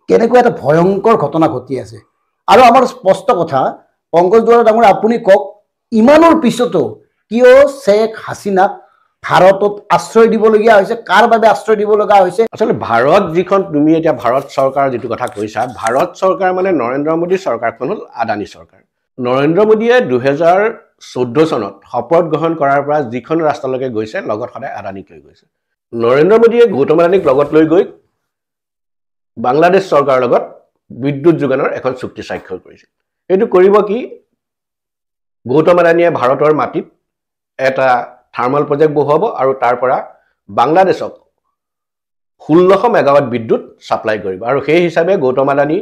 কেনেকৈ এটা ভয়ংকৰ ঘটনা ঘটি আছে আৰু আমাৰ স্পষ্ট কথা পংকজ দুৱৰা ডাঙৰ আপুনি কক ইমানৰ পিছতো কিয় শেখ হাসিনাক ভাৰতত আশ্ৰয় দিবলগীয়া হৈছে কাৰ বাবে আশ্ৰয় দিব লগা হৈছে আসলে ভাৰত যিখন তুমি এতিয়া ভাৰত চৰকাৰ যেটো কথা কৈছা ভাৰত চৰকাৰ মানে নৰেন্দ্ৰ মোদী চৰকাৰখন হল আদানী চৰকাৰ নৰেন্দ্ৰ মোদীয়ে 2014 চনত শপত গ্ৰহণ কৰাৰ পৰা যিখন ৰাষ্ট্ৰলৈকে গৈছে লগত সদায় আদানীক লৈ গৈছে নৰেন্দ্ৰ মোদীয়ে গৌতম আদানীক লগত লৈ গৈ বাংলাদেশ চৰকাৰৰ লগত বিদ্যুৎ যোগানৰ এখন চুক্তি স্বাক্ষৰ কৰিছিল এটো কৰিব কি গৌতম আদানীয়ে ভাৰতৰ মাটিত এটা থাৰ্মাল প্ৰজেক্ট বহুৱাব আৰু তাৰ পৰা বাংলাদেশক 1600 মেগাৱাট বিদ্যুৎ সাপ্লাই কৰিব আৰু সেই হিচাপে গৌতম আদানী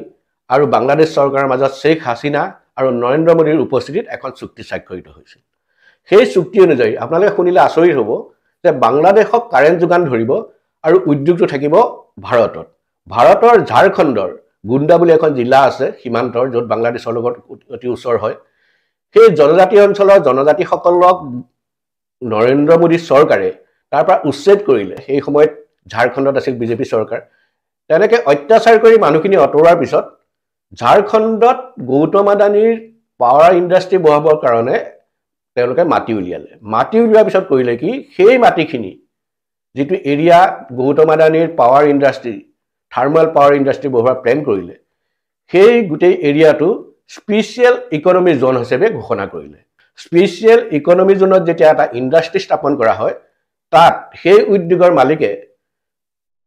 আৰু বাংলাদেশ চৰকাৰৰ মাজত শেখ হাসিনা আৰু নৰেন্দ্ৰ মোদীৰ উপস্থিতিত এখন চুক্তি স্বাক্ষৰিত হৈছিল সেই চুক্তি অনুযায়ী আপোনালোকে শুনিলে আচৰিত হ'ব যে বাংলাদেশক কাৰেণ্ট যোগান ধৰিব আৰু উদ্যোগটো থাকিব ভাৰতৰ ঝাৰখণ্ডৰ গুণ্ডা বুলি এখন জিলা আছে সীমান্তৰ য'ত বাংলাদেশৰ লগত অতি ওচৰ হয় সেই জনজাতি অঞ্চলৰ জনজাতিসকলক নৰেন্দ্ৰ মোদী চৰকাৰে তাৰ পৰা উচ্ছেদ কৰিলে সেই সময়ত ঝাৰখণ্ডত আছিল বিজেপি চৰকাৰ তেনেকৈ অত্যাচাৰ কৰি মানুহখিনি অতৰুৱাৰ পিছত ঝাৰখণ্ডত গৌতম আদানীৰ পাৱাৰ ইণ্ডাষ্ট্ৰি বহাবৰ কাৰণে তেওঁলোকে মাটি উলিওৱাৰ পিছত কৰিলে কি সেই মাটিখিনি যেটো এৰিয়া গৌতম আদানীৰ power industry thermal power industry বহোৱাৰ প্লেন কৰিলে সেই গোটেই এৰিয়াটো স্পেশাল ইকনমি জোন হিচাপে ঘোষণা কৰিলে স্পেশাল ইকনমি জোনত যেতিয়া এটা ইণ্ডাষ্ট্ৰি স্থাপন কৰা হয় তাত সেই উদ্যোগৰ মালিকে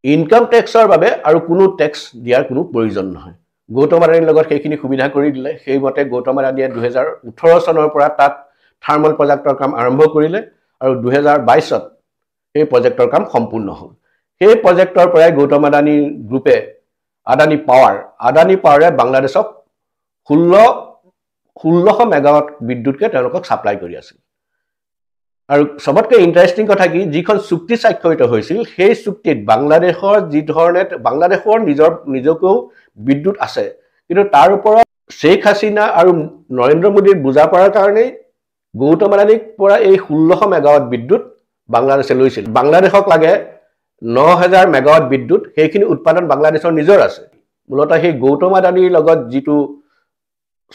ইনকাম টেক্সৰ বাবে আৰু কোনো টেক্স দিয়াৰ কোনো প্ৰয়োজন নহয় গৌতম আদানীৰ লগত সেইখিনি সুবিধা কৰি দিলে সেইমতে গৌতম আদানীয়ে 2018 চনৰ পৰা তাত থাৰ্মাল প্ৰজেক্টৰ কাম আৰম্ভ কৰিলে আৰু 2022 ত এই প্ৰজেক্টৰ কাম সম্পূৰ্ণ হ'ল সেই প্ৰজেক্টৰ পৰাই গৌতম আদানী গ্ৰুপে আদানী পাৱাৰে বাংলাদেশক 1600 মেগাৱাট বিদ্যুৎকে তেওঁলোকক সাপ্লাই কৰি আছিল আৰু সবতকৈ ইন্টাৰেষ্টিং কথা কি যিখন চুক্তি স্বাক্ষৰিত হৈছিল সেই চুক্তিত বাংলাদেশৰ যি ধৰণে বাংলাদেশৰ নিজকও বিদ্যুৎ আছে কিন্তু তাৰ ওপৰত শেখ হাসিনা আৰু নৰেন্দ্ৰ মোদীৰ বুজা পৰাৰ কাৰণে গৌতম আদানীক পৰা এই 1600 মেগাৱাট বিদ্যুৎ বাংলাদেশে লৈছিল বাংলাদেশক লাগে 9000 মেগাৱাট বিদ্যুৎ সেইখিনি উৎপাদন বাংলাদেশৰ নিজৰ আছে মূলতঃ সেই গৌতম আদানীৰ লগত যিটো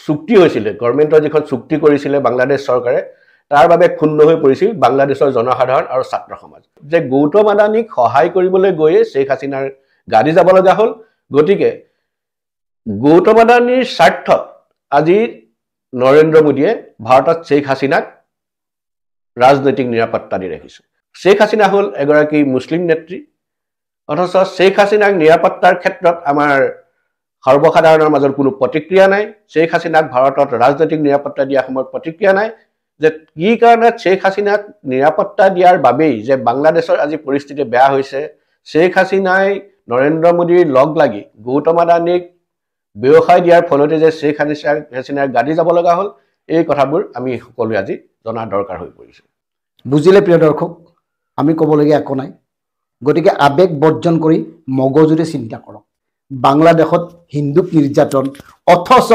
চুক্তি হৈছিল গভৰ্ণমেণ্টৰ যিখন চুক্তি কৰিছিল বাংলাদেশ চৰকাৰে তাৰ বাবে ক্ষুণ্ণ হৈ পৰিছিল বাংলাদেশৰ জনসাধাৰণ আৰু ছাত্ৰ সমাজ যে গৌতম আদানীক সহায় কৰিবলৈ গৈ শেখ হাসিনাৰ গাড়ী যাব লগা হ'ল গতিকে গৌতম আদানীৰ স্বাৰ্থত আজি নৰেন্দ্ৰ মোদীয়ে ভাৰতত শেখ হাসিনাক ৰাজনৈতিক নিৰাপত্তা দি ৰাখিছে শেখ হাসিনা হল এগৰাকী মুছলিম নেত্ৰী অথচ শেখ হাসিনাক নিৰাপত্তাৰ ক্ষেত্ৰত আমাৰ সৰ্বসাধাৰণৰ মাজত কোনো প্ৰতিক্ৰিয়া নাই শেখ হাসিনাক ভাৰতত ৰাজনৈতিক নিৰাপত্তা দিয়া সময়ত প্ৰতিক্ৰিয়া নাই যে কি কাৰণে শেখ হাসিনাক নিৰাপত্তা দিয়াৰ বাবেই যে বাংলাদেশৰ আজি পৰিস্থিতি বেয়া হৈছে শেখ হাসিনাই নৰেন্দ্ৰ মোদীৰ লগ লাগি গৌতম আদানীক ব্যৱসায় দিয়াৰ ফলতে যে শেখ হাসিনাৰ গাড়ী যাব লগা হ'ল এই কথাবোৰ আমি সকলোৱে আজি জনা দৰকাৰ হৈ পৰিছে বুজিলে প্ৰিয় দৰ্শক আমি ক'বলগীয়া একো নাই গতিকে আবেগ বৰ্জন কৰি মগজুৰে চিন্তা কৰক বাংলাদেশত হিন্দুক নিৰ্যাতন অথচ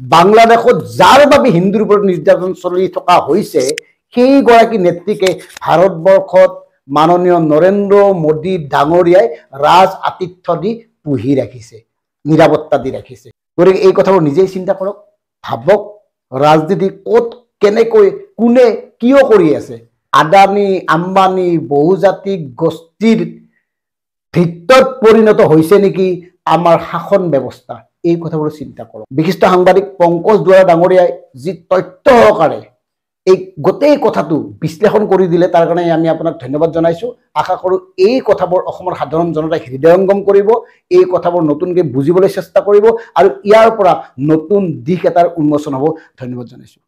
বাংলাদেশত যাৰ বাবে হিন্দুৰ ওপৰত নিৰ্যাতন চলি থকা হৈছে সেই গৰাকী নেত্ৰীকে ভাৰতবৰ্ষত মাননীয় নৰেন্দ্ৰ মোদী ডাঙৰীয়াই ৰাজ আতিথ্য দি পুহি ৰাখিছে নিৰাপত্তা দি ৰাখিছে গতিকে এই কথাবোৰ নিজেই চিন্তা কৰক ভাবক ৰাজনীতি ক'ত কেনেকৈ কোনে কিয় কৰি আছে আদানী আম্বানী বহুজাতিক গোষ্ঠীৰ ভিতৰত পৰিণত হৈছে নেকি আমাৰ শাসন ব্যৱস্থা এই কথাবোৰ চিন্তা কৰক বিশিষ্ট সাংবাদিক পংকজ দুৱৰা ডাঙৰীয়াই যি তথ্য সহকাৰে এই গোটেই কথাটো বিশ্লেষণ কৰি দিলে তাৰ কাৰণে আমি আপোনাক ধন্যবাদ জনাইছো আশা কৰোঁ এই কথাবোৰ অসমৰ সাধাৰণ জনতাই হৃদয়ঙ্গম কৰিব এই কথাবোৰ নতুনকৈ বুজিবলৈ চেষ্টা কৰিব আৰু ইয়াৰ পৰা নতুন দিশ এটাৰ উন্মোচন হ'ব ধন্যবাদ জনাইছো